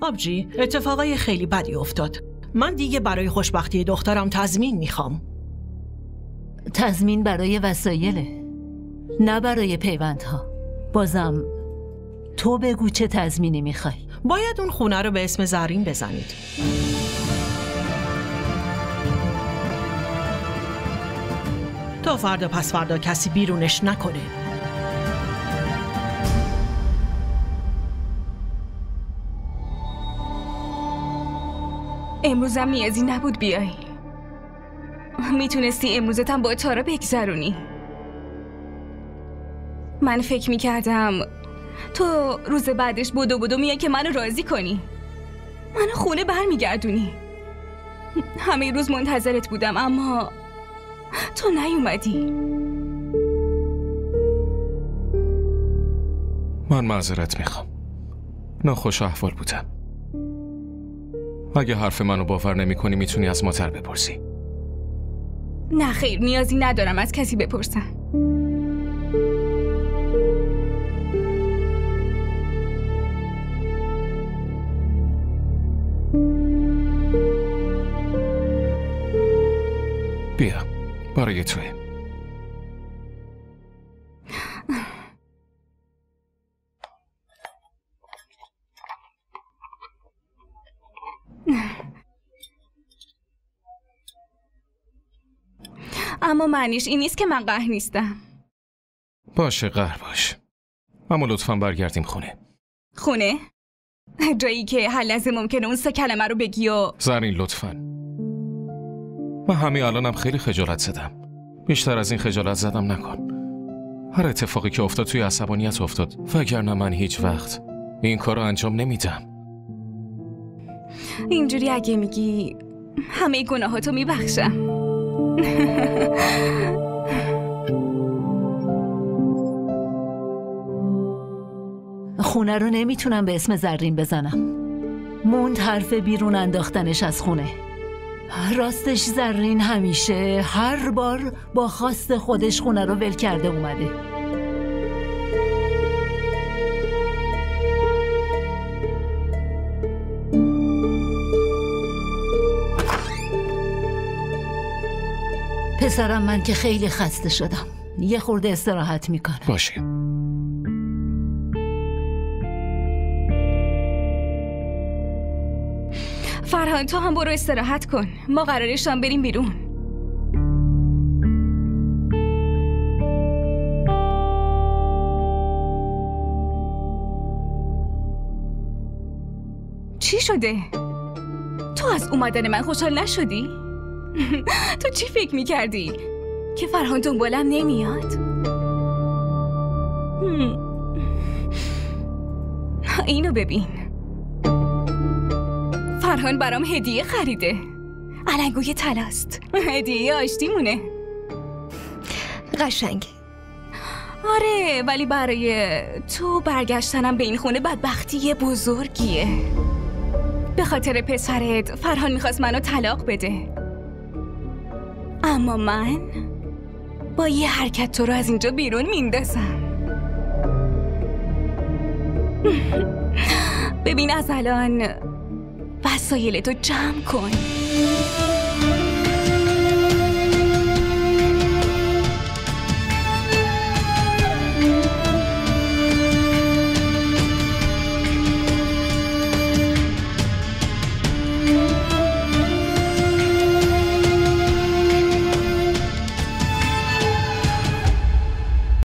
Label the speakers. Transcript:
Speaker 1: آبجی، اتفاقای خیلی بدی افتاد. من دیگه برای خوشبختی دخترم تضمین میخوام.
Speaker 2: تضمین برای وسایله، نه برای پیوندها. بازم تو بگو چه تضمینی میخوای؟
Speaker 1: باید اون خونه رو به اسم زرین بزنید. تا فردا پس فردا کسی بیرونش نکنه.
Speaker 3: امروزم نیازی نبود بیای. میتونستی امروزتم با تارا بگذرونی. من فکر میکردم تو روز بعدش بدو میای که منو راضی کنی، منو خونه برمیگردونی. همه روز منتظرت بودم اما تو نیومدی.
Speaker 4: من معذرت میخوام، ناخوش احوال بودم. اگه حرف منو باور نمی کنی میتونی از مادر بپرسی.
Speaker 3: نه خیر، نیازی ندارم از کسی بپرسم.
Speaker 4: بیا، برای توی.
Speaker 3: اما معنیش این نیست که من قهر نیستم.
Speaker 4: باشه قهر باش، اما لطفاً برگردیم خونه.
Speaker 3: خونه؟ جایی که هر لحظه ممکنه اون 3 کلمه رو بگی و...
Speaker 4: زرین لطفاً. من همین الانم خیلی خجالت زدم. بیشتر از این خجالت زدم نکن. هر اتفاقی که افتاد توی عصبانیت افتاد، وگرنه من هیچ وقت این کار رو انجام نمیدم.
Speaker 3: اینجوری اگه میگی همه گناهاتو میبخشم.
Speaker 2: خونه رو نمیتونم به اسم زرین بزنم. موند حرف بیرون انداختنش از خونه. راستش زرین همیشه هر بار با خواست خودش خونه رو ول کرده اومده. پسرم من که خیلی خسته شدم، یه خورده استراحت میکنم.
Speaker 4: باشه.
Speaker 3: فرهان تو هم برو استراحت کن، ما قراره شام بریم بیرون. چی شده؟ تو از اومدن من خوشحال نشدی؟ تو چی فکر میکردی؟ که فرهان دنبالم نمیاد؟ اینو ببین، فرهان برام هدیه خریده. علنگوی طلاست، هدیه آشتیمونه.
Speaker 5: قشنگه.
Speaker 3: آره، ولی برای تو برگشتنم به این خونه بدبختی بزرگیه. به خاطر پسرت فرهان میخواست منو طلاق بده، اما من با یه حرکت تو رو از اینجا بیرون میندازم. ببین از الان وسایلتو جمع کن.